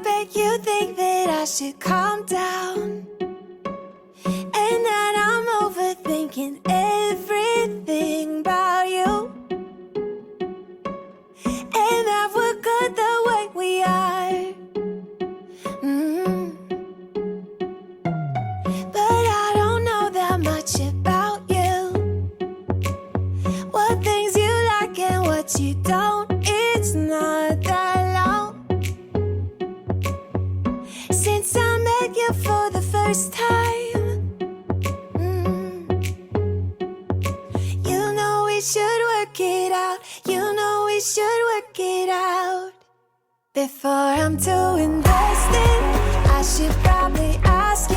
bet you think that I should calm down, and that I'm overthinking everything about you, and that we're good the way we are. But I don't know that much about you, what things you like and what you don't. It's not that long since I met you for the first time. You know we should work it out. You know we should work it out. Before I'm too invested, I should probably ask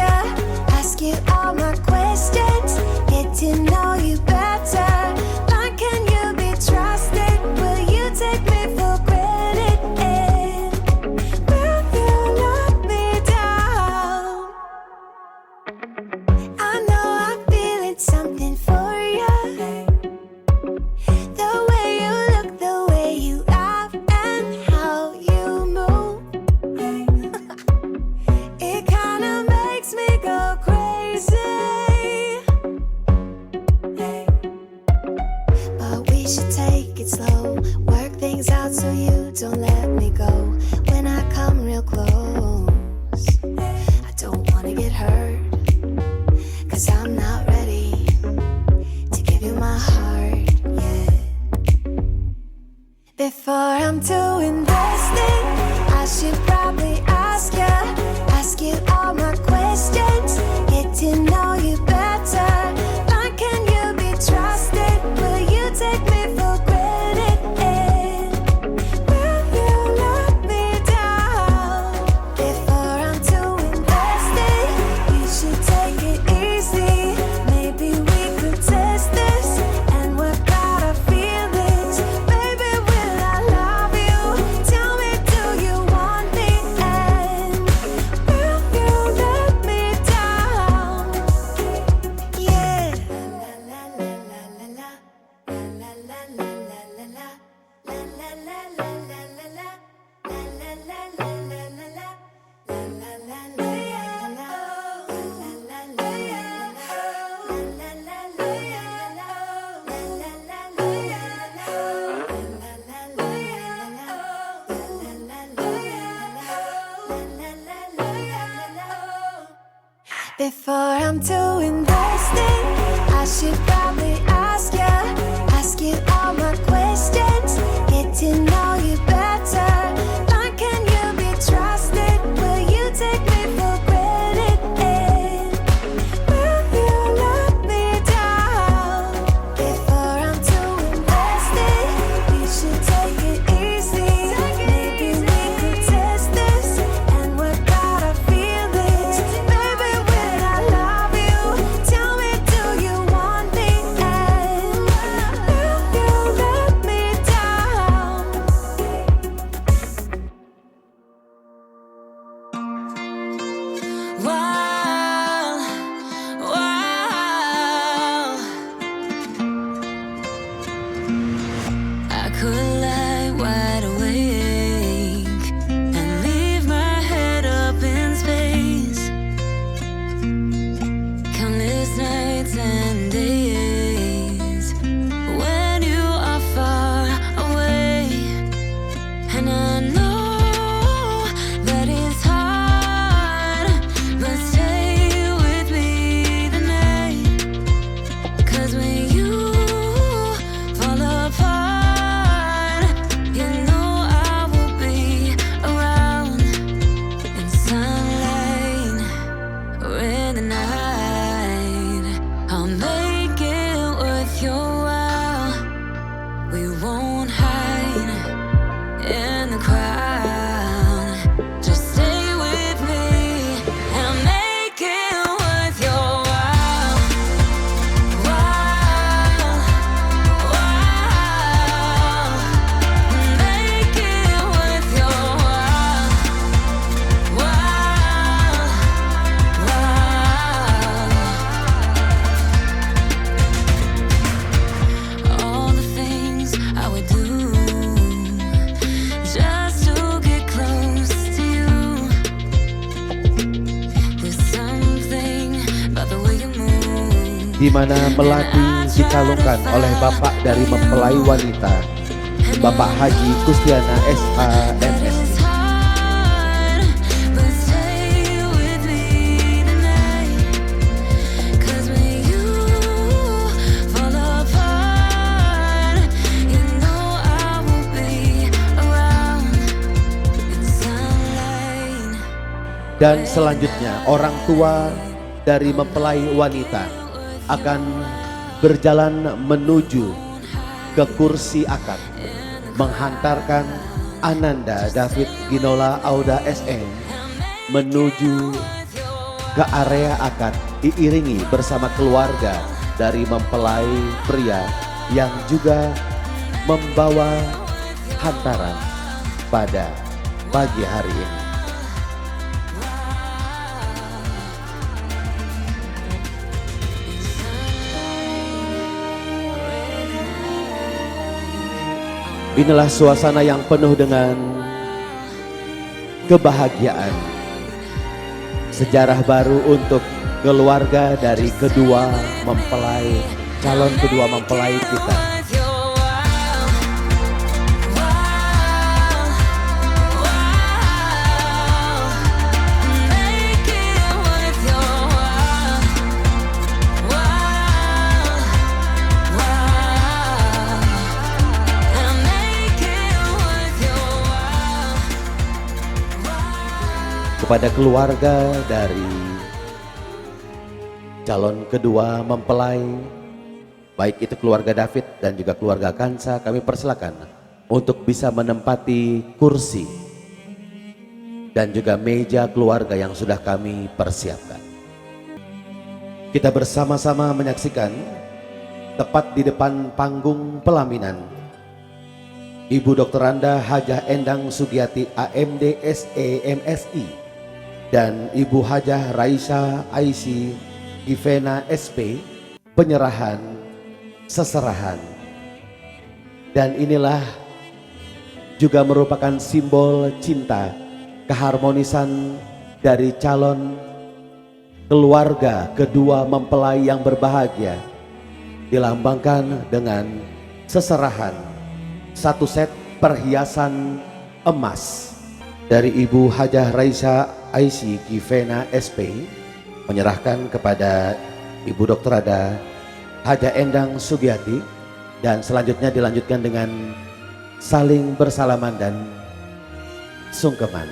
you all my questions, get to know you better. Like, can you be trusted? Will you take me for granted? Will you let me down? I know I'm feeling something for you. The way you look, the way you laugh, and how you move. It kinda makes me go crazy. But we should take it slow, work things out so you don't let me go. When I come real close, I don't wanna get hurt, 'cause I'm not ready to give you my heart yet. Before I'm too invested, I should probably ask you all my questions, get to know you better. Like, can you be trusted? Will you take me for granted? Will you let me down? Before I'm too invested, you should take it easy. Maybe we could test this and work out our feelings. Baby, will I love you? Tell me, do you want me? And will you let me down? Yeah. La la la la la la la la la la la la la la la la la la la Before I'm too invested, I should probably ask you all my questions, get to know you better. Like, can you be trusted? Will you take me for granted? Will you let me down? Before I'm too invested, you should take it easy. Maybe we could test this and work out our feelings. Baby, will I love you? Tell me, do you want me? And will you let me down? Wow, wow. I could lie wide awake and leave my head up in space. Countless nights and days when you are far away, and I know that it's hard, but stay with me tonight. 'Cause when you fall apart, di mana melati dikalungkan oleh bapak dari mempelai wanita, Bapak Haji Kustiana SH MSI. Dan selanjutnya orang tua dari mempelai wanita akan berjalan menuju ke kursi akad, menghantarkan Ananda David Ginola Auda SE menuju ke area akad, diiringi bersama keluarga dari mempelai pria yang juga membawa hantaran pada pagi hari ini. Inilah suasana yang penuh dengan kebahagiaan. Sejarah baru untuk keluarga dari calon kedua mempelai kita. Kepada keluarga dari calon kedua mempelai, baik itu keluarga David dan juga keluarga Kansa, kami persilakan untuk bisa menempati kursi dan juga meja keluarga yang sudah kami persiapkan. Kita bersama-sama menyaksikan tepat di depan panggung pelaminan Ibu Dr. Anda Hajah Endang Sugiyati AMD SE MSI dan Ibu Hajah Raisa Aisy Givena SP penyerahan seserahan. Dan inilah juga merupakan simbol cinta, keharmonisan dari calon keluarga kedua mempelai yang berbahagia, dilambangkan dengan seserahan satu set perhiasan emas dari Ibu Hajah Raisa Aisy Givena SP menyerahkan kepada Ibu Dr. Ada Hajah Endang Sugiyati, dan selanjutnya dilanjutkan dengan saling bersalaman dan sungkeman.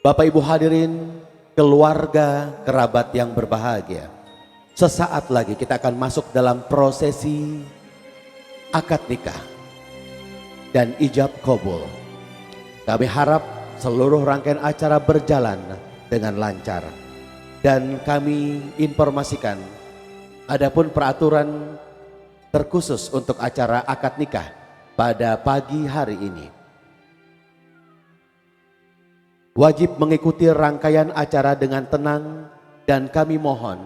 Bapak Ibu hadirin, keluarga kerabat yang berbahagia, sesaat lagi kita akan masuk dalam prosesi akad nikah dan ijab kabul. Kami harap seluruh rangkaian acara berjalan dengan lancar, dan kami informasikan adapun peraturan terkhusus untuk acara akad nikah pada pagi hari ini. Wajib mengikuti rangkaian acara dengan tenang, dan kami mohon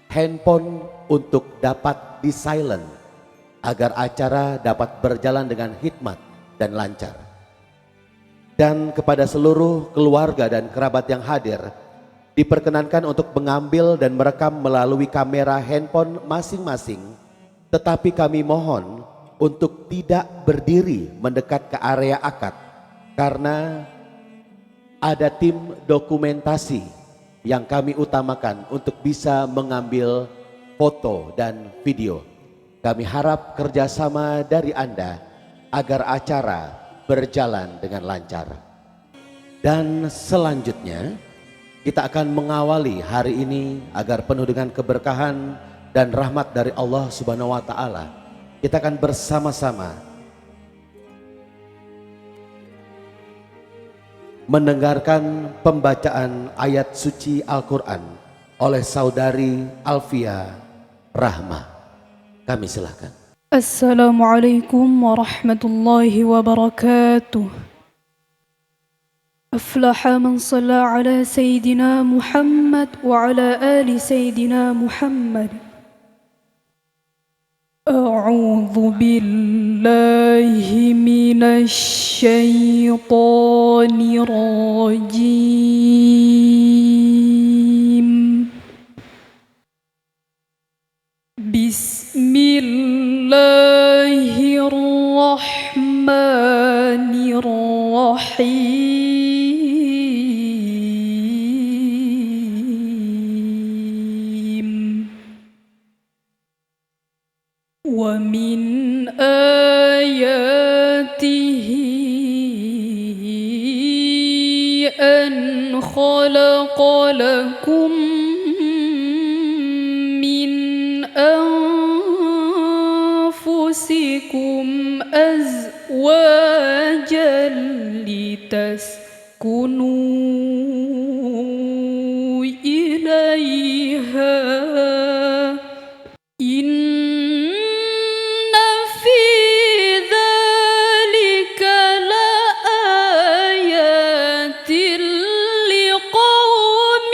handphone untuk dapat di silent agar acara dapat berjalan dengan hikmat dan lancar. Dan kepada seluruh keluarga dan kerabat yang hadir, diperkenankan untuk mengambil dan merekam melalui kamera handphone masing-masing, tetapi kami mohon untuk tidak berdiri mendekat ke area akad karena ada tim dokumentasi yang kami utamakan untuk bisa mengambil foto dan video. Kami harap kerjasama dari Anda agar acara berjalan dengan lancar. Dan selanjutnya kita akan mengawali hari ini agar penuh dengan keberkahan dan rahmat dari Allah Subhanahu wa Ta'ala. Kita akan bersama-sama mendengarkan pembacaan ayat suci Al-Quran oleh saudari Alfia Rahma. Kami silakan. Assalamualaikum warahmatullahi wabarakatuh. Aflaha man shalla ala Sayyidina Muhammad wa ala ali Sayyidina Muhammad. A'udzu billahi minasy syaithanir rajim. الله الرحمن الرحيم ومن آياته أن خلق لكم من أنفسكم أزواجا لتسكنوا إليها إن في ذلك لآيات لقوم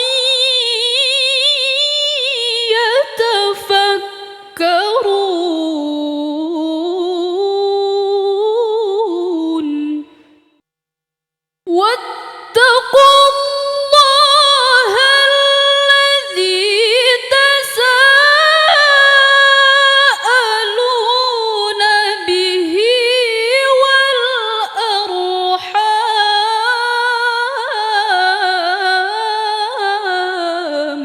يتفكرون واتقوا الله الذي تساءلون به والأرحام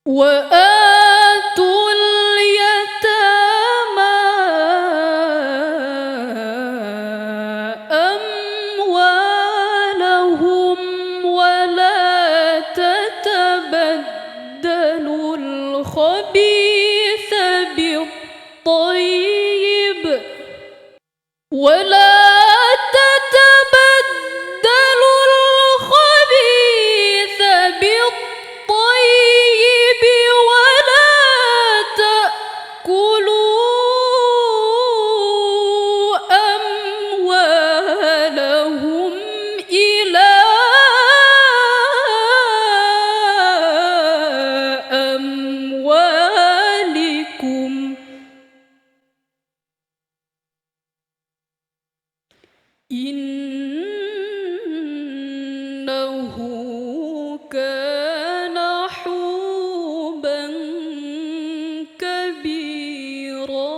وآتوا اليتامى أموالهم ولا تتبدلوا الخبيث بالطيب ولا تتبدلوا الخبيث بالطيب ولا تأكلوا أموالهم إلى أموالكم إنه كان حوبا كبيرا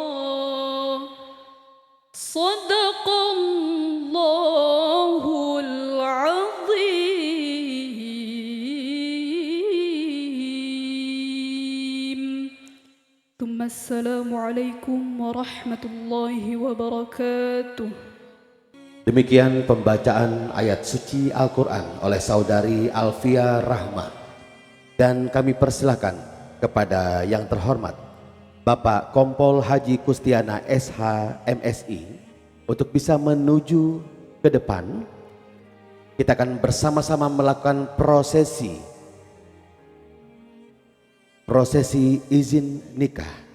صدق الله العظيم ثم السلام عليكم ورحمة الله وبركاته. Demikian pembacaan ayat suci Al-Quran oleh saudari Alfia Rahma. Dan kami persilahkan kepada yang terhormat Bapak Kompol Haji Kustiana SH MSI untuk bisa menuju ke depan. Kita akan bersama-sama melakukan prosesi izin nikah.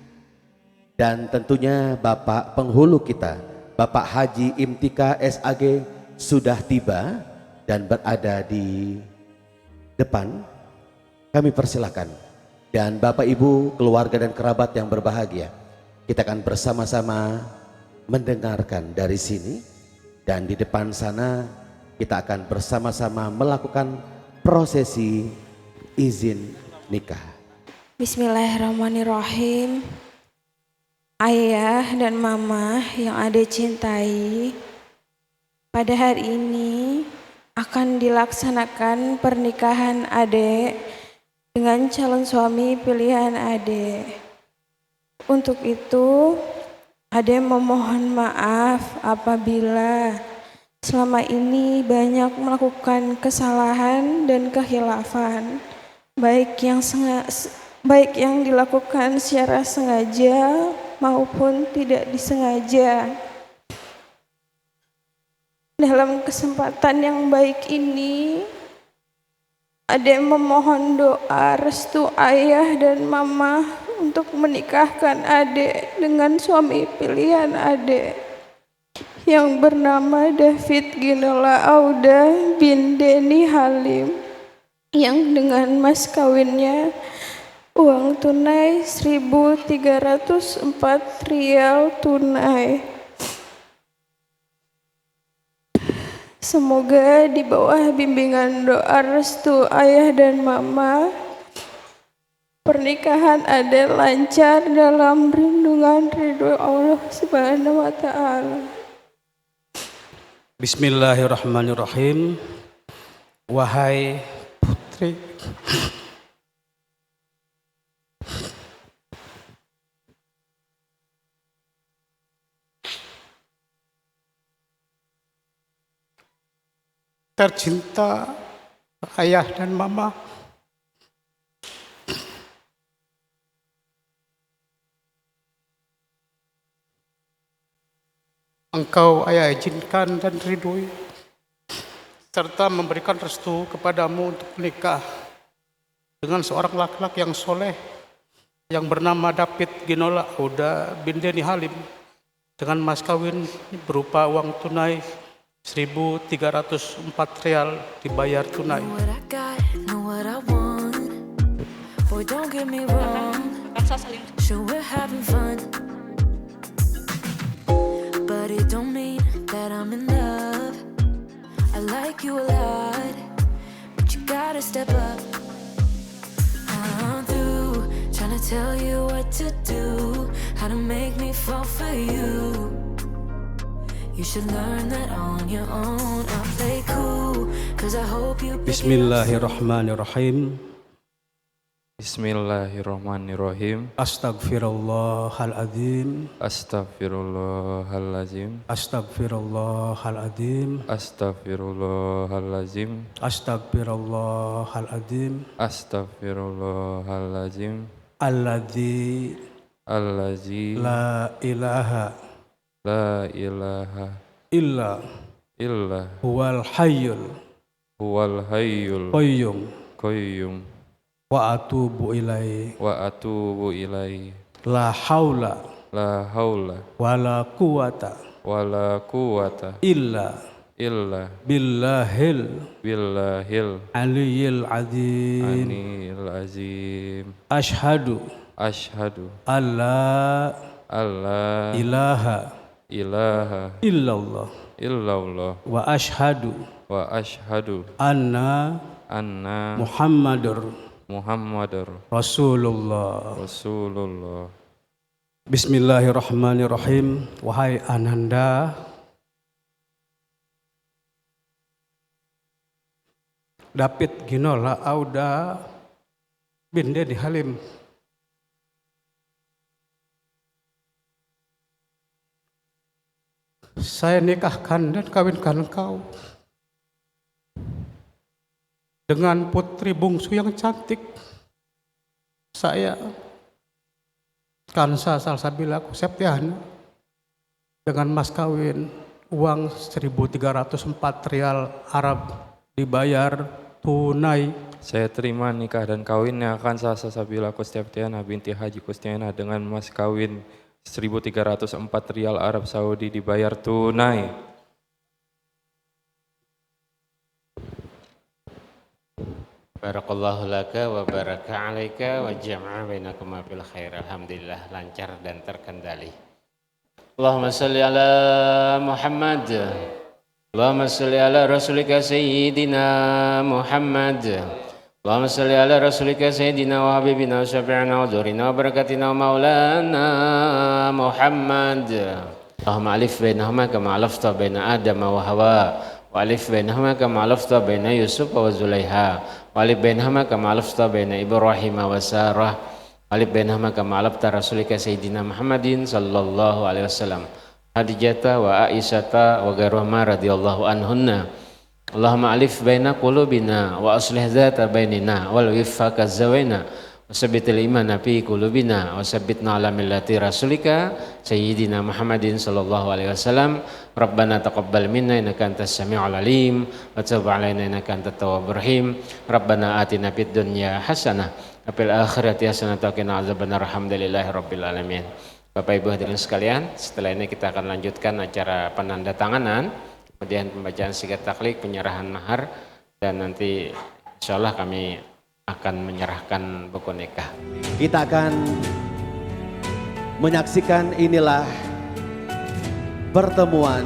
Dan tentunya Bapak penghulu kita Bapak Haji Imtika SAG sudah tiba dan berada di depan. Kami persilahkan. Dan Bapak Ibu, keluarga dan kerabat yang berbahagia, kita akan bersama-sama mendengarkan dari sini. Dan di depan sana kita akan bersama-sama melakukan prosesi izin nikah. Bismillahirrahmanirrahim. Ayah dan mama yang Ade cintai, pada hari ini akan dilaksanakan pernikahan Ade dengan calon suami pilihan Ade. Untuk itu, Ade memohon maaf apabila selama ini banyak melakukan kesalahan dan kehilafan, baik yang dilakukan secara sengaja maupun tidak disengaja. Dalam kesempatan yang baik ini, Ade memohon doa restu ayah dan mama untuk menikahkan Ade dengan suami pilihan Ade yang bernama David Ginola Auda bin Deni Halim, yang dengan mas kawinnya uang tunai 1.304 rial tunai. Semoga di bawah bimbingan doa restu ayah dan mama, pernikahan Ade lancar dalam lindungan ridho Allah Subhanahu wa taala. Bismillahirrahmanirrahim. Wahai putri, tercinta ayah dan mama, engkau ayah izinkan dan ridhoi serta memberikan restu kepadamu untuk menikah dengan seorang laki-laki yang soleh yang bernama David Ginola Auda bin Deni Halim dengan mas kawin berupa uang tunai 1.304 real dibayar tunai. Know what I got, know what I want. Boy, don't get me wrong. Sure, we're having fun. But it don't mean that I'm in love. I like you a lot, but you gotta step up. I'm through trying to tell you what to do, how to make me fall for you. You should learn that on your own. I'll play cool, cause I hope you pick it up. Bismillahirrahmanirrahim. Bismillahirrahmanirrahim. Astagfirullahaladzim. Astagfirullahalazim. Astagfirullahaladzim. Astagfirullahalazim. Astagfirullahaladzim. Astagfirullahalazim. Alladzi Allazi la ilaha la ilaha illa huwal hayyul huwal hayyul qayyum qayyum wa atubu ilaihi wa atubu ilaihi. la haula wala quwata illa billahil aliyil azim. Ashhadu alla ilaha illallah wa ashhadu anna Muhammadur Rasulullah. Bismillahirrahmanirrahim. Wahai Ananda David Ginola Auda bin Deni Halim, saya nikahkan dan kawinkan engkau dengan putri bungsu yang cantik saya, Kansa Salsabila Septiana, dengan mas kawin uang 1.304 rial Arab dibayar tunai. Saya terima nikah dan kawinnya Kansa Salsabila Septiana binti Haji Kustiana dengan mas kawin 1.304 rial Arab Saudi dibayar tunai. Barakallahu laka wa baraka alaika wa jama'a bainakuma fil khair. Alhamdulillah lancar dan terkendali. Allahumma salli ala Muhammad. Allahumma salli ala rasulika sayyidina Muhammad. Allahumma salli ala rasulika sayyidina wa habibina wa syafi'ina wa dhurina wa barakatina wa maulana Muhammad. Allahumma alif bainahuma kama alafta baina Adam wa Hawa wa alif bainahuma kama alafta baina Yusuf wa Zulaiha wa alif bainahuma kama alafta baina Ibrahim wa Sarah wa alif bainahuma kama alafta rasulika sayyidina Muhammadin sallallahu alaihi wasallam Hadijata wa Aisyata wa Garwama radhiyallahu anhunna. Allahumma alif baina qulubina wa aslih dzata bainina wal wifaka zawaina wa sabbitil imana fi qulubina wa sabbitna ala millati rasulika sayyidina Muhammadin sallallahu alaihi wasallam. Rabbana taqabbal minna innaka antas samiul alim wa tub alaina innaka antat tawwabur rahim. Rabbana atina fid dunya hasanah wa fil akhirati hasanah wa qina adzabannar. Alhamdulillahirabbil alamin. Bapak Ibu hadirin sekalian, setelah ini kita akan lanjutkan acara penandatanganan, kemudian pembacaan sigat taklid, penyerahan mahar, dan nanti insya Allah kami akan menyerahkan buku nikah. Kita akan menyaksikan inilah pertemuan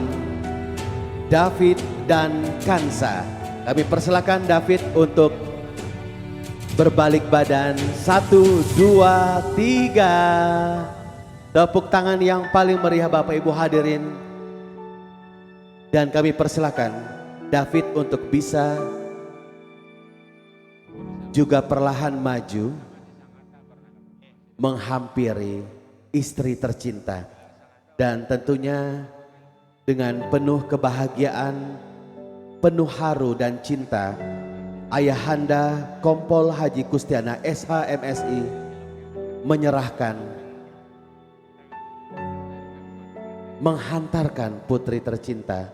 David dan Kansa. Kami persilakan David untuk Berbalik badan, 1, 2, 3. Tepuk tangan yang paling meriah Bapak Ibu hadirin. Dan kami persilakan David untuk bisa juga perlahan maju menghampiri istri tercinta. Dan tentunya dengan penuh kebahagiaan, penuh haru dan cinta, Ayahanda Kompol Haji Kustiana SH.MSI menyerahkan, menghantarkan putri tercinta.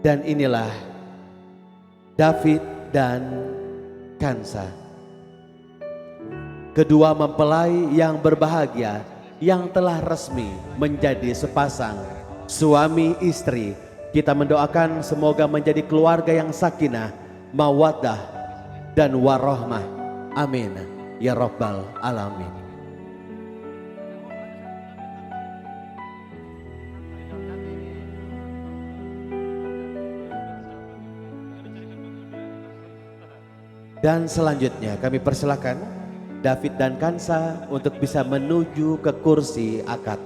Dan inilah David dan Kansa, kedua mempelai yang berbahagia yang telah resmi menjadi sepasang suami istri. Kita mendoakan semoga menjadi keluarga yang sakinah, mawaddah dan warahmah. Amin ya rabbal alamin. Dan selanjutnya kami persilakan David dan Kansa untuk bisa menuju ke kursi akad.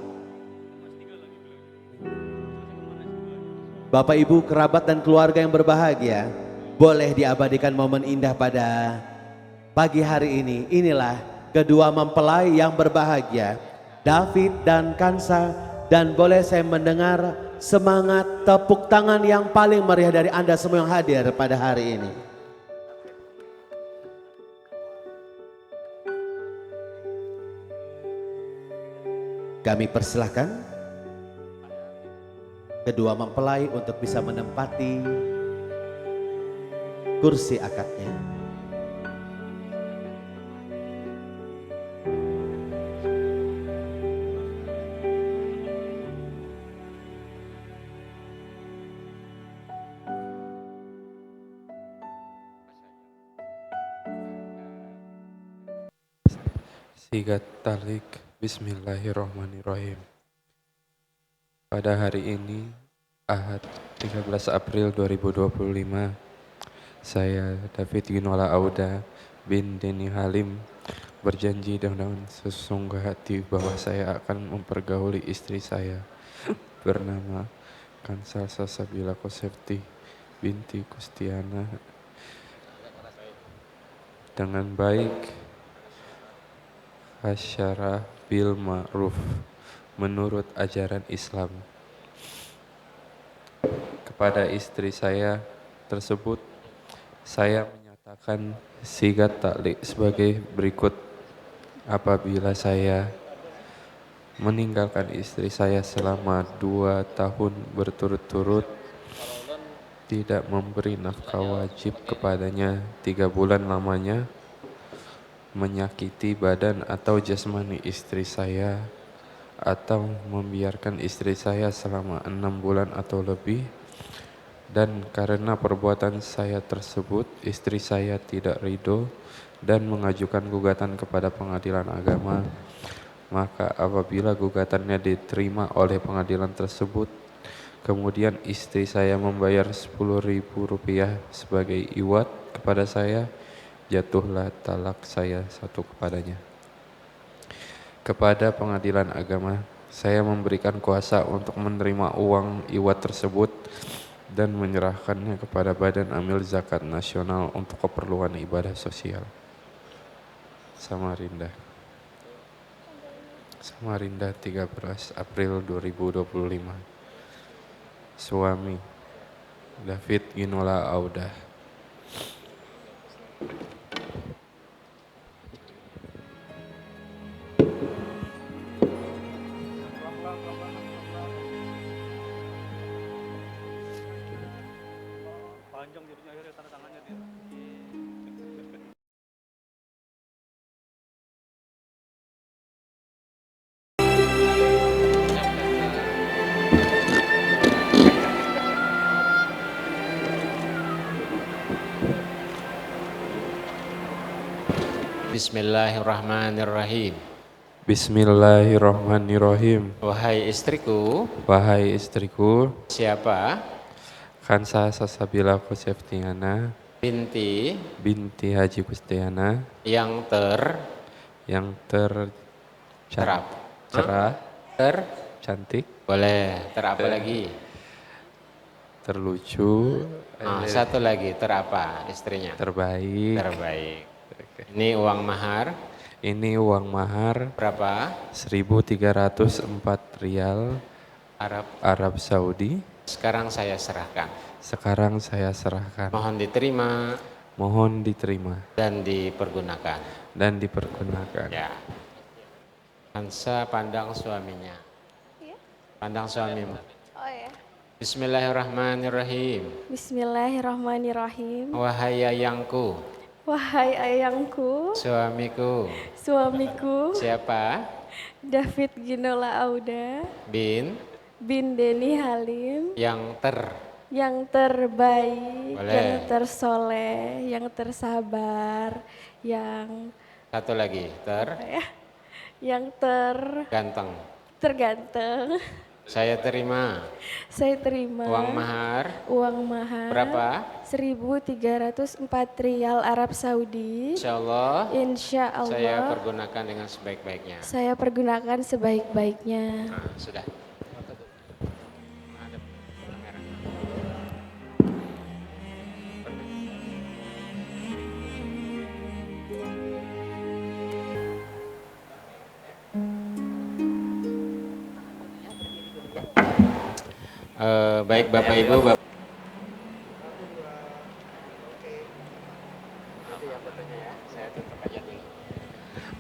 Bapak Ibu, kerabat dan keluarga yang berbahagia, boleh diabadikan momen indah pada pagi hari ini. Inilah kedua mempelai yang berbahagia, David dan Kansa, dan boleh saya mendengar semangat tepuk tangan yang paling meriah dari Anda semua yang hadir pada hari ini. Kami persilahkan kedua mempelai untuk bisa menempati kursi akadnya. Sigat talik. Bismillahirrahmanirrahim. Pada hari ini, Ahad 13 April 2025, saya David Ginola Auda bin Deni Halim berjanji dengan sesungguh hati bahwa saya akan mempergauli istri saya bernama Kansa Salsabila Kosefti binti Kustiana dengan baik, hasyarah bil ma'ruf menurut ajaran Islam. Kepada istri saya tersebut, saya menyatakan sigat taklik sebagai berikut. Apabila saya meninggalkan istri saya selama 2 tahun berturut-turut, tidak memberi nafkah wajib kepadanya 3 bulan lamanya, menyakiti badan atau jasmani istri saya, atau membiarkan istri saya selama 6 bulan atau lebih, dan karena perbuatan saya tersebut istri saya tidak ridho dan mengajukan gugatan kepada pengadilan agama, maka apabila gugatannya diterima oleh pengadilan tersebut, kemudian istri saya membayar Rp10.000 sebagai iwat kepada saya, jatuhlah talak saya 1 kepadanya. Kepada pengadilan agama, saya memberikan kuasa untuk menerima uang iwat tersebut dan menyerahkannya kepada Badan Amil Zakat Nasional untuk keperluan ibadah sosial. Samarinda 13 April 2025. Suami David Ginola Auda. Bismillahirrahmanirrahim. Bismillahirrahmanirrahim. Wahai istriku, Wahai istriku, siapa Khansa Salsabila Kuseftiana binti Haji Kustiana yang cerah, cantik, boleh apa lagi? terlucu, Satu lagi apa istrinya? terbaik. Ini uang mahar Ini uang mahar berapa? 1.304 rial Arab Saudi. Sekarang saya serahkan. Mohon diterima dan dipergunakan. Ya. Hansa pandang suaminya. Pandang suamimu. Oh ya. Bismillahirrahmanirrahim. Bismillahirrahmanirrahim. Wahai ayangku. Wahai ayangku. Suamiku. Siapa? David Ginola Auda bin Deni Halim yang terbaik, boleh. Yang tersoleh, yang tersabar, yang satu lagi yang terganteng. Saya terima uang mahar berapa? 1.304 rial Arab Saudi. Insya Allah saya pergunakan dengan sebaik-baiknya. Sudah. Baik Bapak Ibu.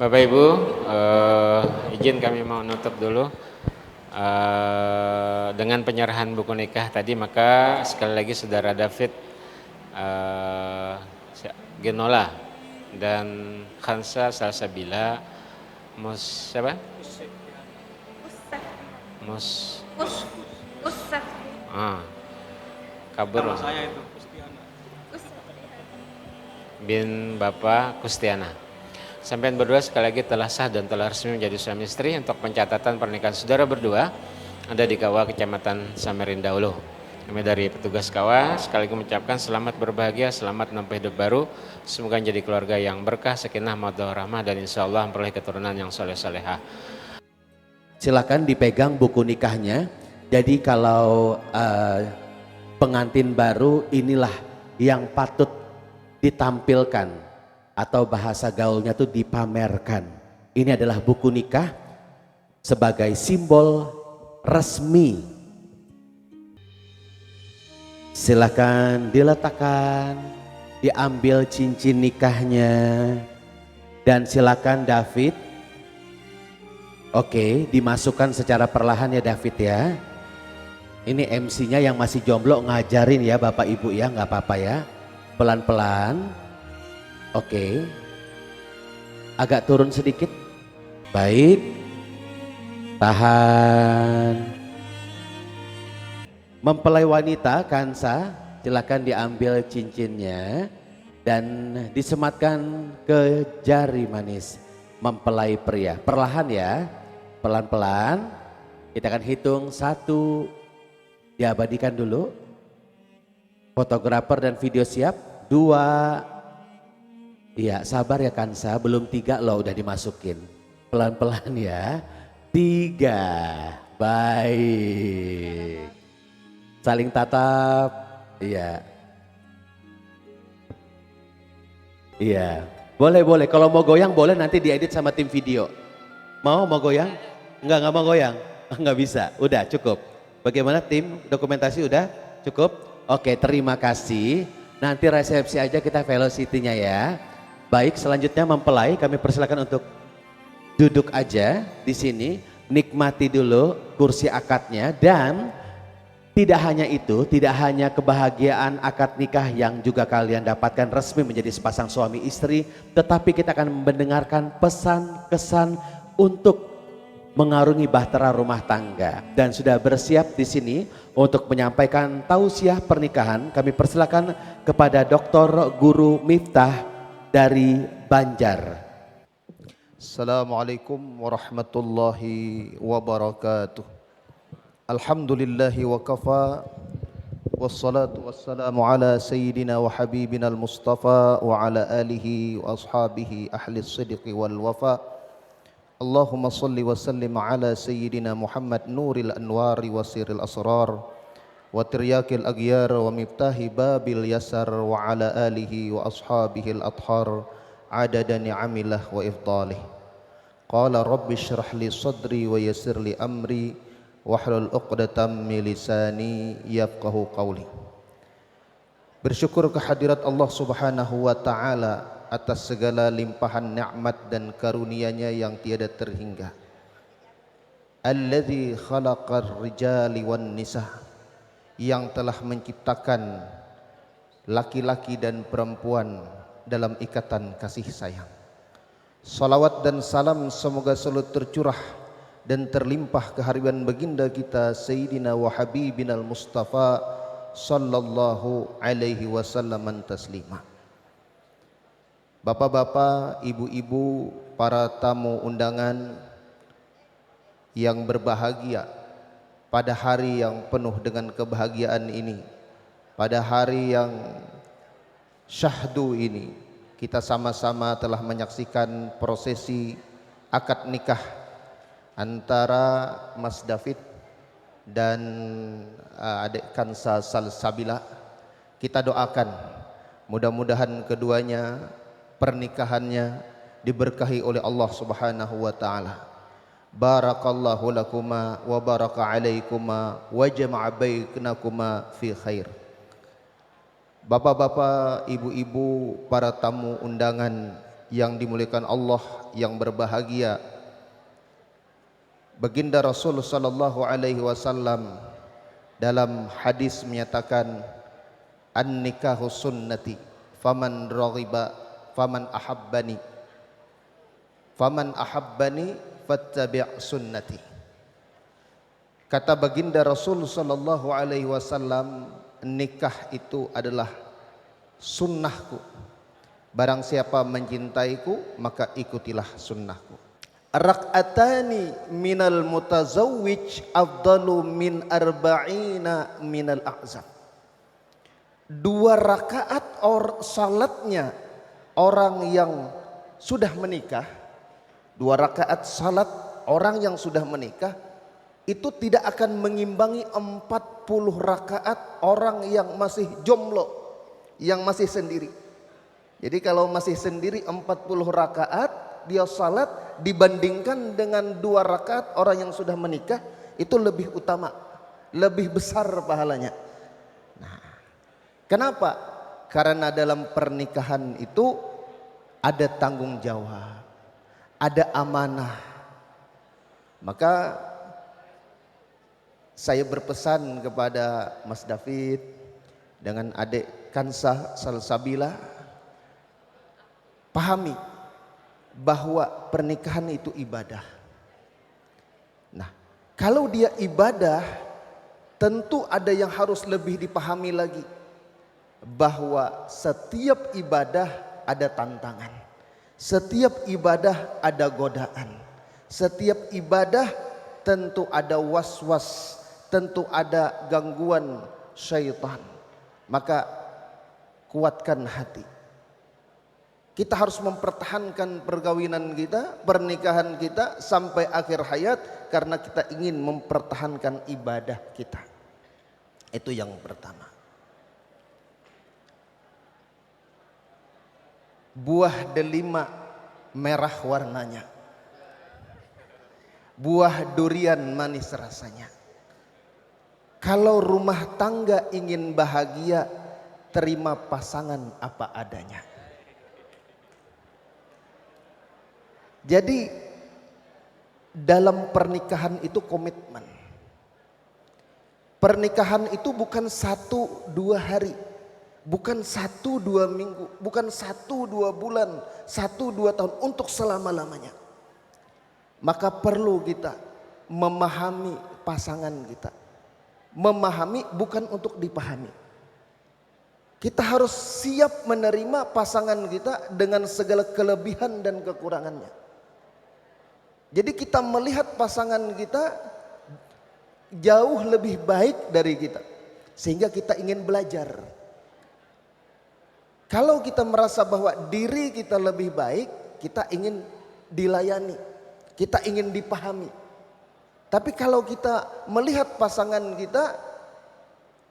Bapak Ibu, izin kami mau nutup dulu dengan penyerahan buku nikah tadi. Maka sekali lagi Saudara David Genola dan Khansa Salsabila kabur saya itu bin Bapak Kustiana. Sampai berdua sekali lagi telah sah dan telah resmi menjadi suami istri. Untuk pencatatan pernikahan saudara berdua ada di Kawah Kecamatan Samarinda Ulu. Kami dari petugas Kawah sekaligus mengucapkan selamat berbahagia, selamat menempuh hidup baru. Semoga menjadi keluarga yang berkah, sakinah, mawaddah warahmah, dan insya Allah memperoleh keturunan yang soleh-solehah. Silakan dipegang buku nikahnya. Jadi kalau pengantin baru, inilah yang patut ditampilkan atau bahasa gaulnya tuh dipamerkan. Ini adalah buku nikah sebagai simbol resmi. Silakan diletakkan, diambil cincin nikahnya, dan silakan David. Oke, dimasukkan secara perlahan ya David ya. Ini MC-nya yang masih jomblo ngajarin ya Bapak Ibu ya, nggak apa-apa ya. Pelan-pelan. Oke. Agak turun sedikit. Baik. Tahan. Mempelai wanita Kansa, silakan diambil cincinnya dan disematkan ke jari manis mempelai pria. Perlahan ya. Pelan-pelan. Kita akan hitung 1. Diabadikan dulu. Fotografer dan video siap. 2. Iya, sabar ya Kansa, belum 3 loh udah dimasukin. Pelan-pelan ya. 3. Baik. Saling tatap. Iya. Iya. Boleh. Kalau mau goyang boleh, nanti diedit sama tim video. Mau goyang? Enggak mau goyang. Enggak bisa. Udah cukup. Bagaimana tim dokumentasi udah cukup? Oke, terima kasih. Nanti resepsi aja kita velocity-nya ya. Baik, selanjutnya mempelai kami persilakan untuk duduk aja di sini, nikmati dulu kursi akadnya, dan tidak hanya itu, tidak hanya kebahagiaan akad nikah yang juga kalian dapatkan resmi menjadi sepasang suami istri, tetapi kita akan mendengarkan pesan-kesan untuk mengarungi bahtera rumah tangga, dan sudah bersiap di sini untuk menyampaikan tausiah pernikahan. Kami persilakan kepada Dr. Guru Miftah dari Banjar. Assalamualaikum warahmatullahi wabarakatuh. Alhamdulillahi wa kafa والصلاة والسلام على سيدنا وحبيبنا المصطفى وعلى آله وأصحابه أهل الصدق والوفاء. اللهم صل وسلم على سيدنا محمد نور الأنوار وسير الأسرار وترياك الأغيار ومفتاح باب اليسر وعلى آله وأصحابه الأطهار عدد نعم الله وإفضاله. قال رب اشرح لي صدري ويسر لي أمري wahlul 'uqdatam min lisani yafqahu qawli. Bersyukur kehadirat Allah Subhanahu wa taala atas segala limpahan nikmat dan karunia-Nya yang tiada terhingga. Alladzi khalaqar rijali wan nisa, yang telah menciptakan laki-laki dan perempuan dalam ikatan kasih sayang. Salawat dan salam semoga selalu tercurah dan terlimpah kehadiran baginda kita Sayyidina wa Habibina al-Mustafa sallallahu alaihi wasallam taslima. Bapak-bapak, ibu-ibu, para tamu undangan yang berbahagia pada hari yang penuh dengan kebahagiaan ini, pada hari yang syahdu ini, kita sama-sama telah menyaksikan prosesi akad nikah antara Mas David dan adik Kansa Salsabila. Kita doakan mudah-mudahan keduanya pernikahannya diberkahi oleh Allah Subhanahu wa taala. Barakallahu lakuma wa baraka alaikuma wa jama'a bainakuma fi khair. Bapak-bapak, ibu-ibu, para tamu undangan yang dimuliakan Allah yang berbahagia, Baginda Rasul sallallahu alaihi wasallam dalam hadis menyatakan an-nikahu sunnati faman raghiba faman ahabbani fattabi' sunnati. Kata Baginda Rasul sallallahu alaihi wasallam, nikah itu adalah sunnahku. Barang siapa mencintaiku maka ikutilah sunnahku. Rak'atani minal mutazawwij afdalu min arba'ina minal a'zab. 2 rakaat salatnya orang yang sudah menikah, 2 rakaat salat orang yang sudah menikah itu tidak akan mengimbangi 40 rakaat orang yang masih jomblo, yang masih sendiri. Jadi kalau masih sendiri 40 rakaat dia salat dibandingkan dengan 2 rakaat orang yang sudah menikah, itu lebih utama, lebih besar pahalanya. Nah, kenapa? Karena dalam pernikahan itu ada tanggung jawab, ada amanah. Maka saya berpesan kepada Mas David dengan adik Kansa Salsabila, pahami bahwa pernikahan itu ibadah. Nah, kalau dia ibadah, tentu ada yang harus lebih dipahami lagi, bahwa setiap ibadah ada tantangan, setiap ibadah ada godaan, setiap ibadah tentu ada was-was, tentu ada gangguan syaitan. Maka kuatkan hati. Kita harus mempertahankan perkawinan kita, pernikahan kita sampai akhir hayat, karena kita ingin mempertahankan ibadah kita. Itu yang pertama. Buah delima merah warnanya, buah durian manis rasanya. Kalau rumah tangga ingin bahagia, terima pasangan apa adanya. Jadi dalam pernikahan itu komitmen. Pernikahan itu bukan 1-2 hari, bukan 1-2 minggu, bukan 1-2 bulan, 1-2 tahun, untuk selama-lamanya. Maka perlu kita memahami pasangan kita. Memahami bukan untuk dipahami. Kita harus siap menerima pasangan kita dengan segala kelebihan dan kekurangannya. Jadi kita melihat pasangan kita jauh lebih baik dari kita, sehingga kita ingin belajar. Kalau kita merasa bahwa diri kita lebih baik, kita ingin dilayani, kita ingin dipahami. Tapi kalau kita melihat pasangan kita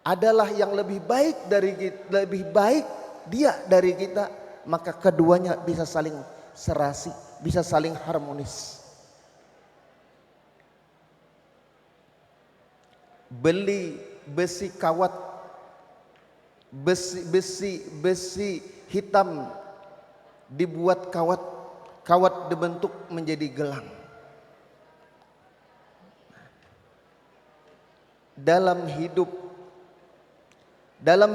adalah yang lebih baik dia dari kita, maka keduanya bisa saling serasi, bisa saling harmonis. Beli besi kawat, besi hitam dibuat kawat dibentuk menjadi gelang. Dalam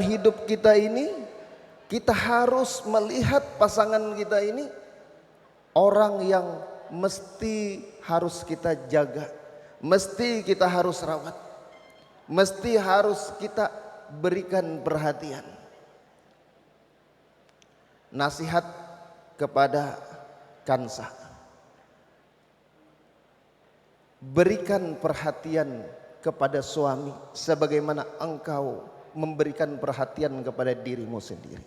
hidup kita ini, kita harus melihat pasangan kita ini orang yang mesti harus kita jaga, mesti kita harus rawat, mesti harus kita berikan perhatian. Nasihat kepada Kansa, berikan perhatian kepada suami sebagaimana engkau memberikan perhatian kepada dirimu sendiri.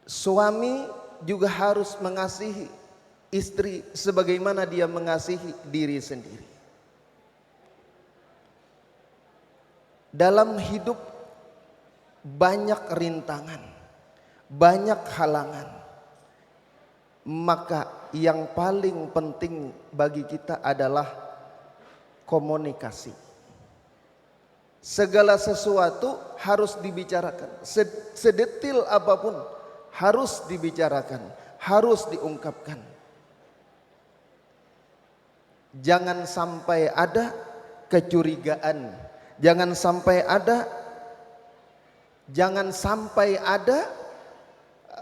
Suami juga harus mengasihi istri sebagaimana dia mengasihi diri sendiri. Dalam hidup banyak rintangan, banyak halangan. Maka yang paling penting bagi kita adalah komunikasi. Segala sesuatu harus dibicarakan, sedetil apapun harus dibicarakan, harus diungkapkan. Jangan sampai ada kecurigaan, jangan sampai ada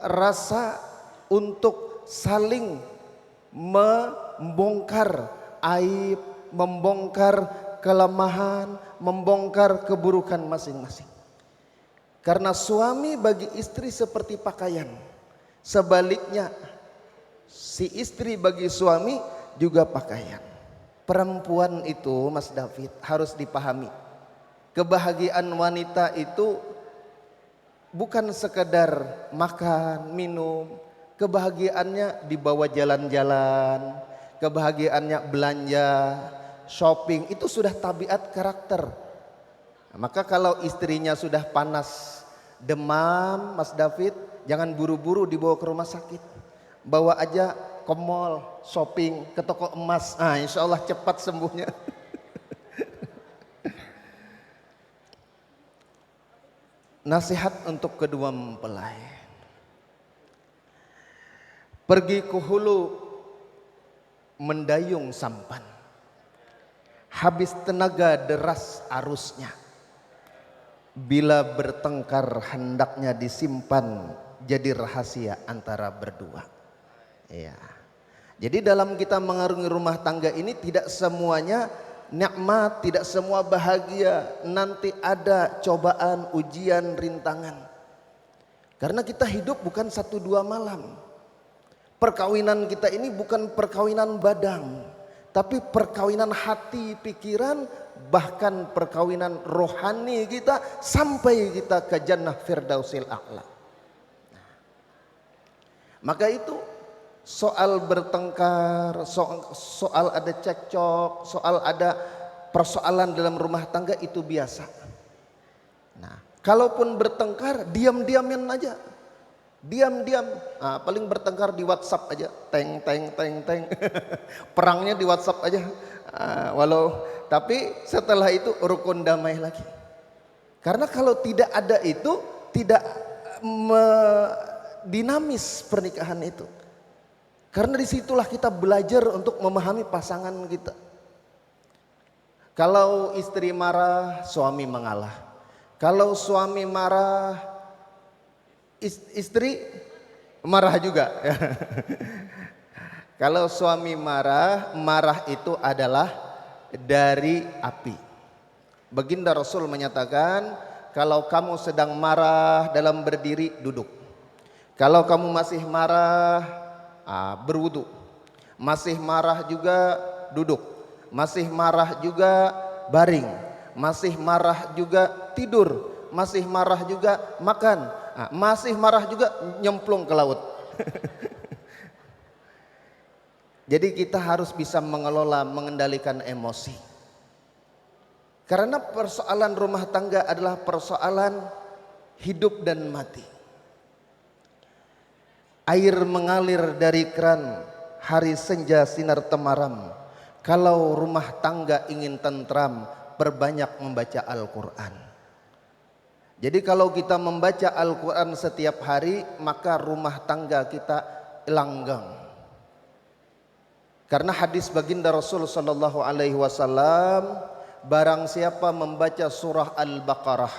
rasa untuk saling membongkar aib, membongkar kelemahan, membongkar keburukan masing-masing. Karena suami bagi istri seperti pakaian, sebaliknya si istri bagi suami juga pakaian. Perempuan itu, Mas David, harus dipahami. Kebahagiaan wanita itu bukan sekedar makan, minum. Kebahagiaannya dibawa jalan-jalan, kebahagiaannya belanja, shopping, itu sudah tabiat karakter. Maka kalau istrinya sudah panas, demam, Mas David, jangan buru-buru dibawa ke rumah sakit. Bawa aja ke mall, shopping, ke toko emas. Nah, insya Allah cepat sembuhnya. Nasihat untuk kedua mempelai. Pergi ke hulu mendayung sampan, habis tenaga deras arusnya. Bila bertengkar hendaknya disimpan, jadi rahasia antara berdua. Ya. Jadi dalam kita mengarungi rumah tangga ini tidak semuanya nikmat, tidak semua bahagia. Nanti ada cobaan, ujian, rintangan. Karena kita hidup bukan 1-2 malam. Perkawinan kita ini bukan perkawinan badan, tapi perkawinan hati, pikiran, bahkan perkawinan rohani kita sampai kita ke jannah firdausil a'la. Maka itu soal bertengkar, soal ada cekcok, soal ada persoalan dalam rumah tangga itu biasa. Nah, kalaupun bertengkar, diam-diamin aja. Diam-diam, nah, paling bertengkar di WhatsApp aja, teng. Perangnya di WhatsApp aja, tapi setelah itu rukun damai lagi. Karena kalau tidak ada itu, tidak dinamis pernikahan itu. Karena disitulah kita belajar untuk memahami pasangan kita. Kalau istri marah, suami mengalah. Kalau suami marah, istri marah juga. Kalau suami marah, marah itu adalah dari api. Baginda Rasul menyatakan, kalau kamu sedang marah dalam berdiri, duduk. Kalau kamu masih marah, berwudu. Masih marah juga, duduk. masih marah juga baring, masih marah juga tidur, masih marah juga makan, masih marah juga nyemplung ke laut. Jadi kita harus bisa mengelola, mengendalikan emosi. Karena persoalan rumah tangga adalah persoalan hidup dan mati. Air mengalir dari keran, hari senja sinar temaram. Kalau rumah tangga ingin tentram, perbanyak membaca Al-Quran. Jadi kalau kita membaca Al-Quran setiap hari, maka rumah tangga kita langgang. Karena hadis baginda Rasul sallallahu alaihi wasallam, barang siapa membaca surah Al-Baqarah,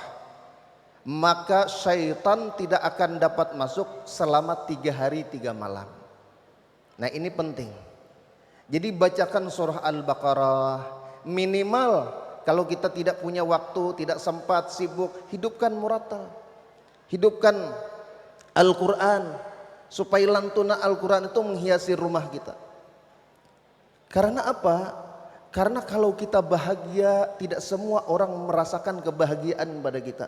maka syaitan tidak akan dapat masuk selama 3 hari 3 malam. Nah ini penting. Jadi bacakan surah Al-Baqarah minimal. Kalau kita tidak punya waktu, tidak sempat, sibuk, hidupkan murattal, hidupkan Al-Quran, supaya lantunan Al-Quran itu menghiasi rumah kita. Karena apa? Karena kalau kita bahagia, tidak semua orang merasakan kebahagiaan pada kita.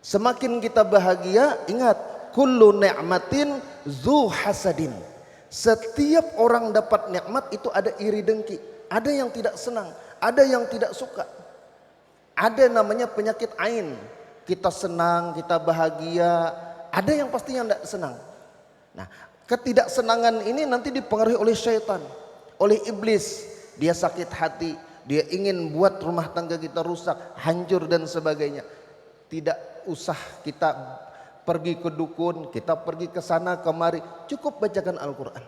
Semakin kita bahagia, ingat, kullu ni'matin zu hasadin. Setiap orang dapat nikmat itu ada iri dengki, ada yang tidak senang, ada yang tidak suka. Ada namanya penyakit ain. Kita senang, kita bahagia, ada yang pastinya tidak senang. Nah, ketidaksenangan ini nanti dipengaruhi oleh syaitan, oleh iblis. Dia sakit hati, dia ingin buat rumah tangga kita rusak, hancur dan sebagainya. Tidak usah kita pergi ke dukun, kita pergi ke sana kemari, cukup bacakan Al-Quran.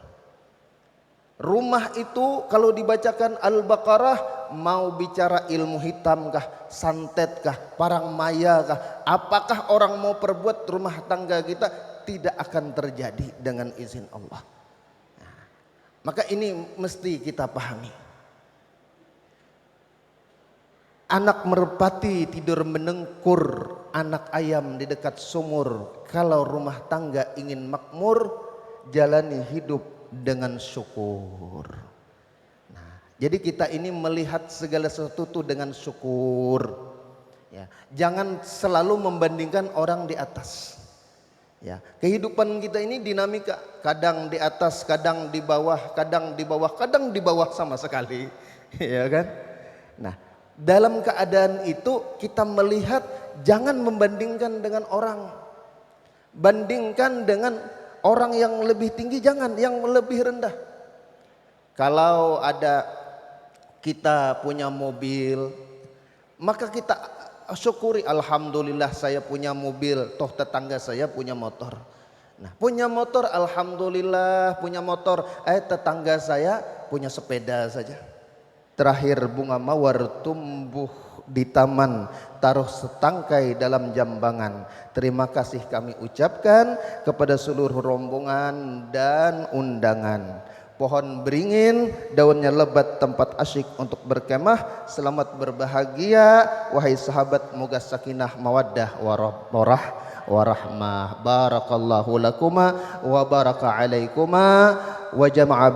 Rumah itu kalau dibacakan Al-Baqarah, mau bicara ilmu hitam kah, santet kah, parang maya kah, apakah orang mau perbuat rumah tangga kita tidak akan terjadi dengan izin Allah. Nah, maka ini mesti kita pahami. Anak merpati tidur menengkur, anak ayam di dekat sumur. Kalau rumah tangga ingin makmur, jalani hidup dengan syukur. Nah, jadi kita ini melihat segala sesuatu dengan syukur. Ya, jangan selalu membandingkan orang di atas. Ya, kehidupan kita ini dinamika, kadang di atas, kadang di bawah, kadang di bawah, kadang di bawah sama sekali. Ya kan? Nah, dalam keadaan itu kita melihat, jangan membandingkan dengan orang. Bandingkan dengan orang yang lebih tinggi, jangan yang lebih rendah. Kalau ada kita punya mobil, maka kita syukuri, alhamdulillah saya punya mobil, toh tetangga saya punya motor. Nah, punya motor alhamdulillah, punya motor, tetangga saya punya sepeda saja. Terakhir, bunga mawar tumbuh di taman, taruh setangkai dalam jambangan. Terima kasih kami ucapkan kepada seluruh rombongan dan undangan. Pohon beringin, daunnya lebat, tempat asyik untuk berkemah. Selamat berbahagia wahai sahabat, moga sakinah mawaddah warahmah. Barakallahu lakuma wa baraka alaikuma wa jama'a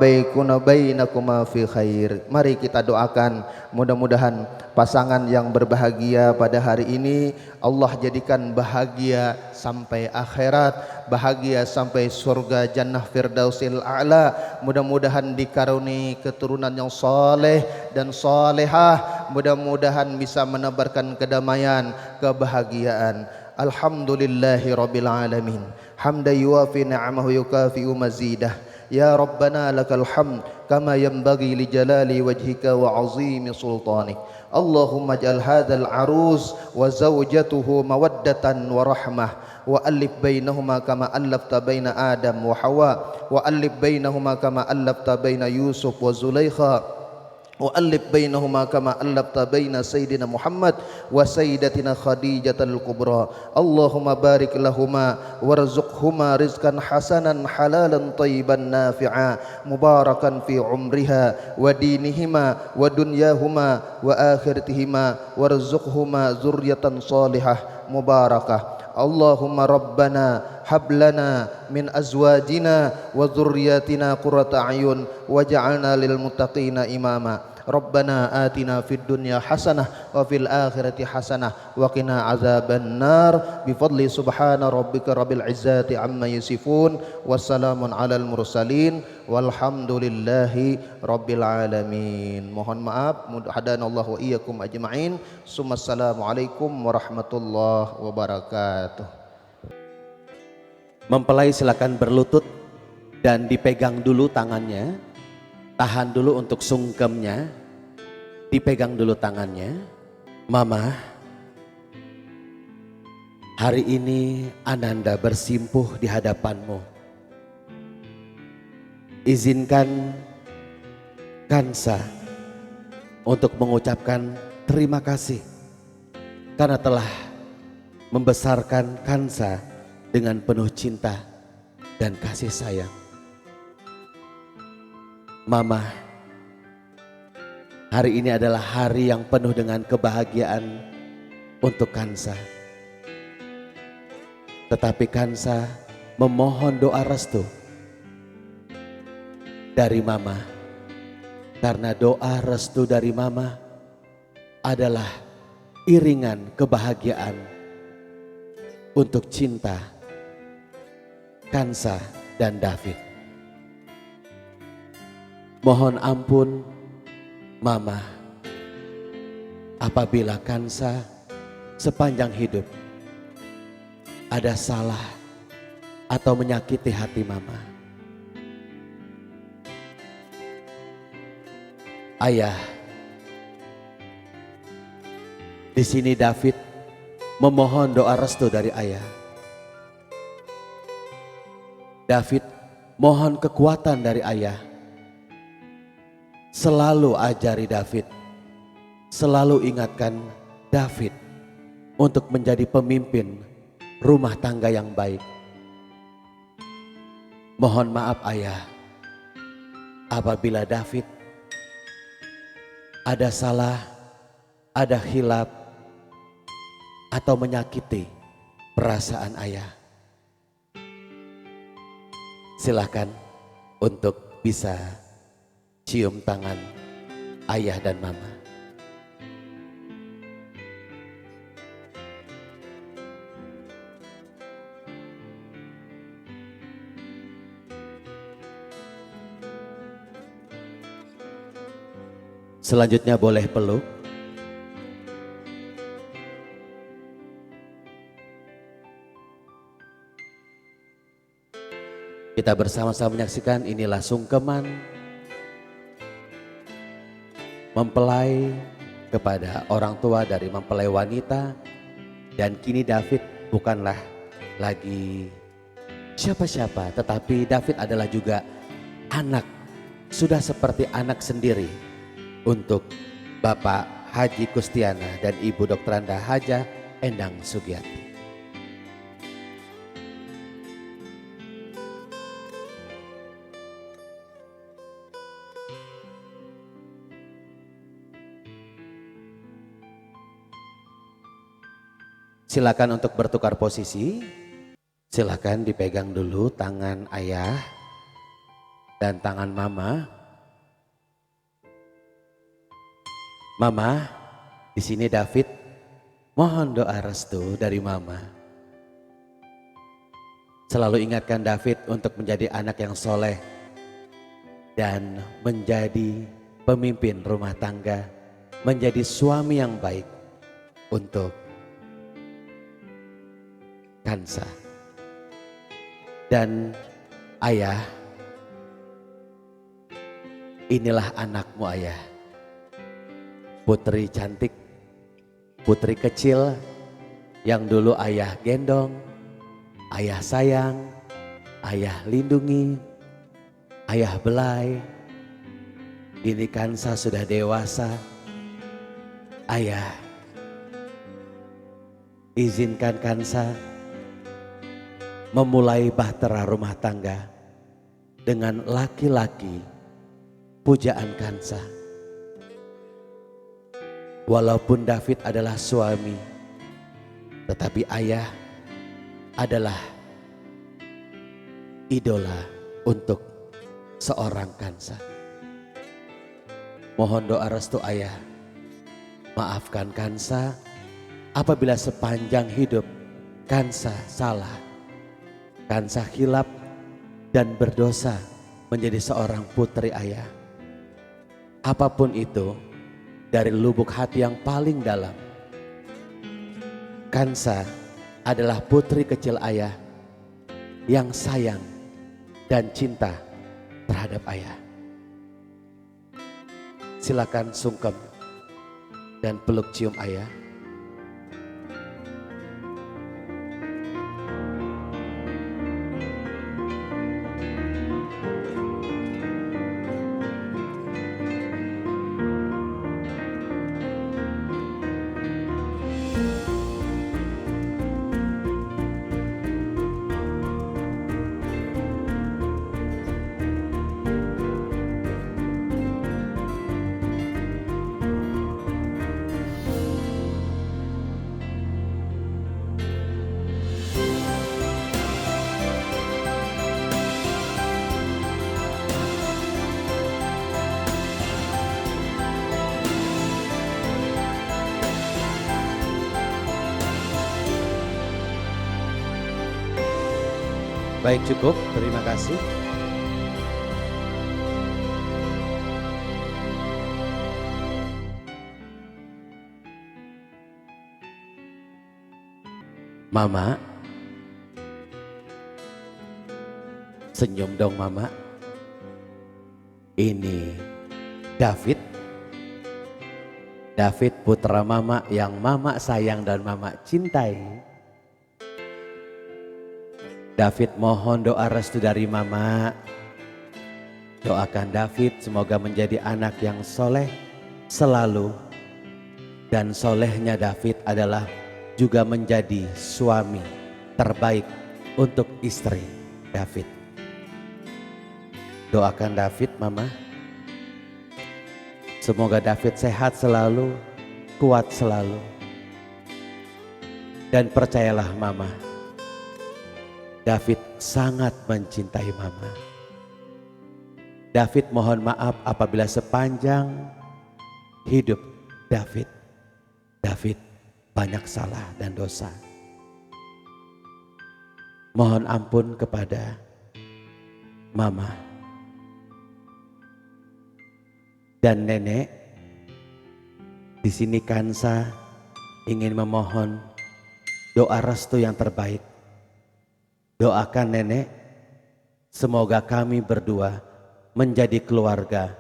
bainakuma fi khair. Mari kita doakan, mudah-mudahan pasangan yang berbahagia pada hari ini Allah jadikan bahagia sampai akhirat, bahagia sampai surga jannah firdausil a'la. Mudah-mudahan dikaruniai keturunan yang saleh dan salehah, mudah-mudahan bisa menebarkan kedamaian, kebahagiaan. Alhamdulillahi rabbil alamin, hamdan yuwafi ni'amahu yukafi'u mazidah. Ya Rabbana lakal hamd kama yanbaghi li jalali wajhika wa azimi sultanik. Allahumma ij'al hadzal arus wa zawjatuhu mawaddatan wa rahmah, wa alif bainahuma kama allafta baina Adam wa Hawa, wa alif bainahuma kama allafta baina Yusuf wa Zulaikha, وألف بينهما كما ألفت بين سيدنا محمد وسيدتنا خديجة الكبرى. اللهم بارك لهما وارزقهما رزقا حسنا حلالا طيبا نافعا مباركا في عمرها ودينهما ودنياهما وآخرتهما وارزقهما ذرية صالحة مباركة. اللهم ربنا هب لنا من أزواجنا وذرياتنا قرة أعين واجعلنا للمتقين إماما. Rabbana atina fid dunya hasanah wa fil akhirati hasanah wa qina azabannar bi fadli subhana rabbika rabbil izzati amma yasifun wassalamun alal mursalin walhamdulillahi rabbil alamin. Mohon maaf, hadanallahu wa iyyakum ajma'in. Assalamualaikum warahmatullahi wabarakatuh. Mempelai silakan berlutut dan dipegang dulu tangannya. Tahan dulu untuk sungkemnya. Dipegang dulu tangannya. Mama, hari ini Ananda bersimpuh di hadapanmu. Izinkan Kansa untuk mengucapkan terima kasih karena telah membesarkan Kansa dengan penuh cinta dan kasih sayang. Mama, hari ini adalah hari yang penuh dengan kebahagiaan untuk Kansa. Tetapi Kansa memohon doa restu dari Mama, karena doa restu dari Mama adalah iringan kebahagiaan untuk cinta Kansa dan David. Mohon ampun Mama apabila Kansa sepanjang hidup ada salah atau menyakiti hati Mama. Ayah, di sini David memohon doa restu dari ayah. David mohon kekuatan dari ayah. Selalu ajari David, selalu ingatkan David untuk menjadi pemimpin rumah tangga yang baik. Mohon maaf ayah apabila David ada salah, ada khilaf atau menyakiti perasaan ayah. Silakan untuk bisa cium tangan ayah dan mama. Selanjutnya boleh peluk. Kita bersama-sama menyaksikan inilah sungkeman mempelai kepada orang tua dari mempelai wanita. Dan kini David bukanlah lagi siapa-siapa, tetapi David adalah juga anak, sudah seperti anak sendiri untuk Bapak Haji Kustiana dan Ibu Dr. Anda Haja Endang Sugiyati. Silakan untuk bertukar posisi. Silakan dipegang dulu tangan ayah dan tangan mama. Mama, di sini David mohon doa restu dari mama. Selalu ingatkan David untuk menjadi anak yang soleh dan menjadi pemimpin rumah tangga, menjadi suami yang baik untuk Kansa. Dan ayah, inilah anakmu ayah, putri cantik, putri kecil yang dulu ayah gendong, ayah sayang, ayah lindungi, ayah belai. Kini Kansa sudah dewasa. Ayah, izinkan Kansa memulai bahtera rumah tangga dengan laki-laki pujaan Kansa. Walaupun David adalah suami, tetapi ayah adalah idola untuk seorang Kansa. Mohon doa restu ayah. Maafkan Kansa apabila sepanjang hidup Kansa salah, Kansa hilap dan berdosa menjadi seorang putri ayah. Apapun itu, dari lubuk hati yang paling dalam, Kansa adalah putri kecil ayah yang sayang dan cinta terhadap ayah. Silakan sungkem dan peluk cium ayah. Baik, cukup, terima kasih. Mama, senyum dong Mama. Ini David. David putra Mama yang Mama sayang dan Mama cintai. David mohon doa restu dari Mama. Doakan David semoga menjadi anak yang soleh selalu. Dan solehnya David adalah juga menjadi suami terbaik untuk istri David. Doakan David Mama. Semoga David sehat selalu, kuat selalu. Dan percayalah Mama, David sangat mencintai Mama. David mohon maaf apabila sepanjang hidup David banyak salah dan dosa. Mohon ampun kepada Mama dan Nenek. Di sini Kansa ingin memohon doa restu yang terbaik. Doakan Nenek, semoga kami berdua menjadi keluarga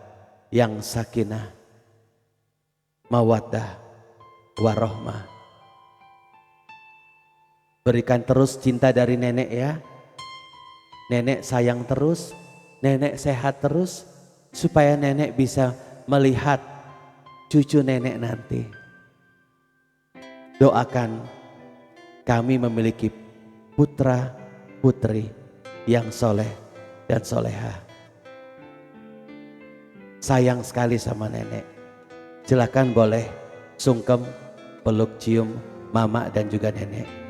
yang sakinah, mawaddah, warohmah. Berikan terus cinta dari Nenek ya. Nenek sayang terus, Nenek sehat terus, supaya Nenek bisa melihat cucu Nenek nanti. Doakan kami memiliki putra putri yang soleh dan soleha. Sayang sekali sama Nenek. Silakan boleh sungkem, peluk, cium Mama dan juga Nenek.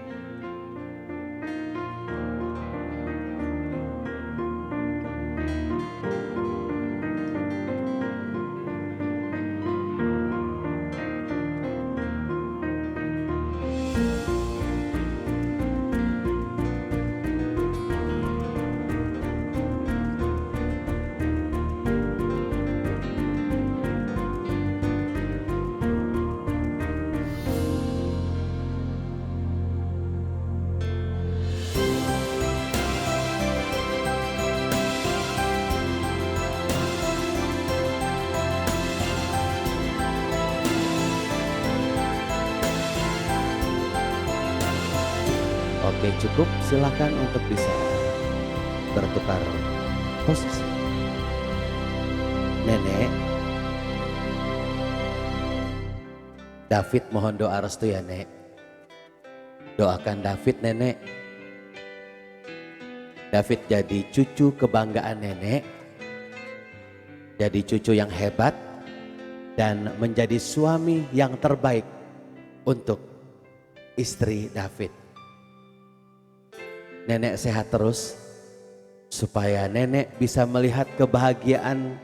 Oke, cukup, silakan untuk bisa bertukar posisi. Nenek, David mohon doa restu ya Nek. Doakan David Nenek. David jadi cucu kebanggaan Nenek. Jadi cucu yang hebat dan menjadi suami yang terbaik untuk istri David. Nenek sehat terus supaya Nenek bisa melihat kebahagiaan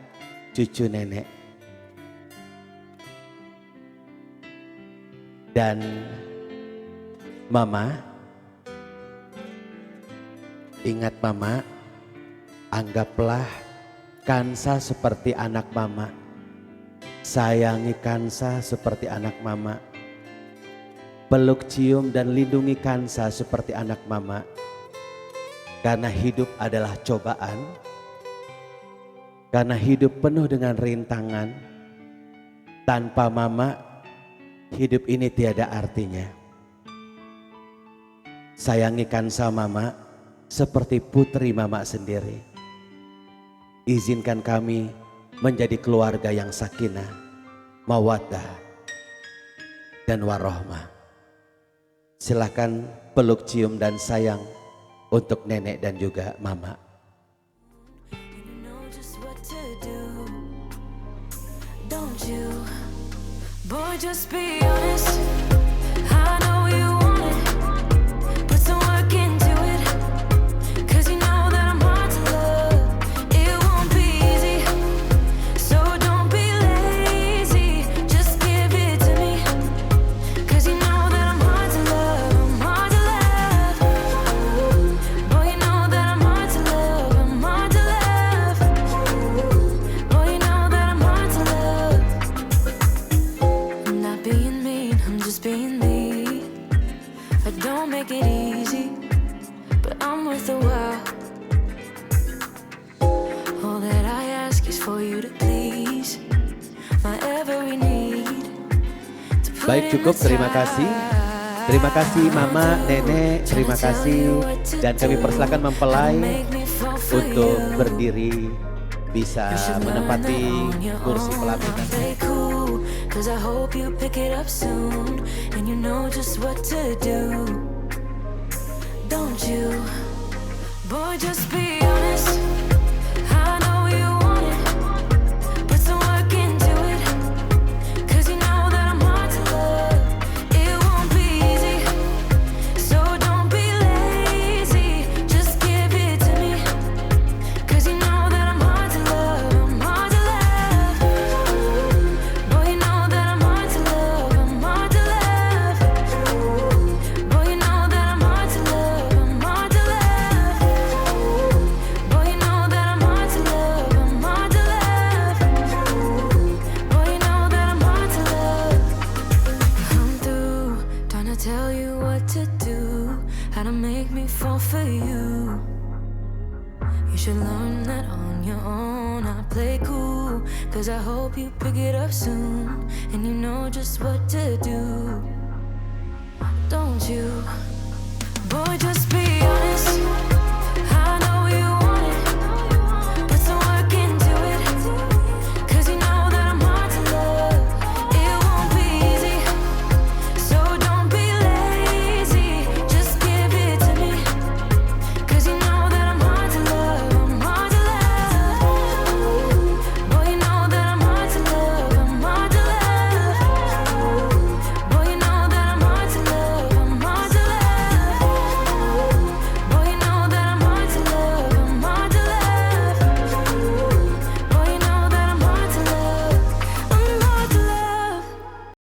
cucu Nenek. Dan Mama, ingat Mama, anggaplah Kansa seperti anak Mama. Sayangi Kansa seperti anak Mama. Peluk, cium, dan lindungi Kansa seperti anak Mama. Karena hidup adalah cobaan. Karena hidup penuh dengan rintangan. Tanpa Mama, hidup ini tiada artinya. Sayangi Kansa Mama seperti putri Mama sendiri. Izinkan kami menjadi keluarga yang sakinah, mawaddah, dan warohmah. Silakan peluk, cium, dan sayang untuk nenek dan juga Mama. Don't you, boy, just be honest. I know you want it. Put some work into it. 'Cause you know that I'm hard to love. It won't be easy. So don't be lazy. Just give it to me. 'Cause you know that I'm hard to love. I'm hard to love. Boy, you know that I'm hard to love. I'm hard to love. Boy, you know that I'm hard to love. I'm not being mean, I'm just being me. I don't make it easy, but I'm worth a while. All that I ask is for you to please my every need. To put Baik, in cukup, the terima kasih. time. Terima kasih Mama, Nenek, terima kasih. Dan kami persilakan mempelai untuk berdiri, bisa menempati kursi pelaminan. Play cool, 'cause I hope you pick it up soon. And you know just what to do. Don't you? Boy, just be honest. I know you want it. Put some work into it. 'Cause you know that I'm hard to love. It won't be easy. So don't be lazy. Just give it to me. 'Cause you know that I'm hard to love. I'm hard to love. Boy, you know that I'm hard to love. I'm hard to love. Boy, you know that I'm hard to love. I'm hard to love. Boy, you know that I'm hard to love. I'm hard to love. Boy, you know that I'm hard to love. I'm through trying to tell you what to do, how to make me fall for you. You should learn that on your own. I play cool, 'cause I hope you pick it up soon. And you know just what to do. Don't you? Boy, just be honest.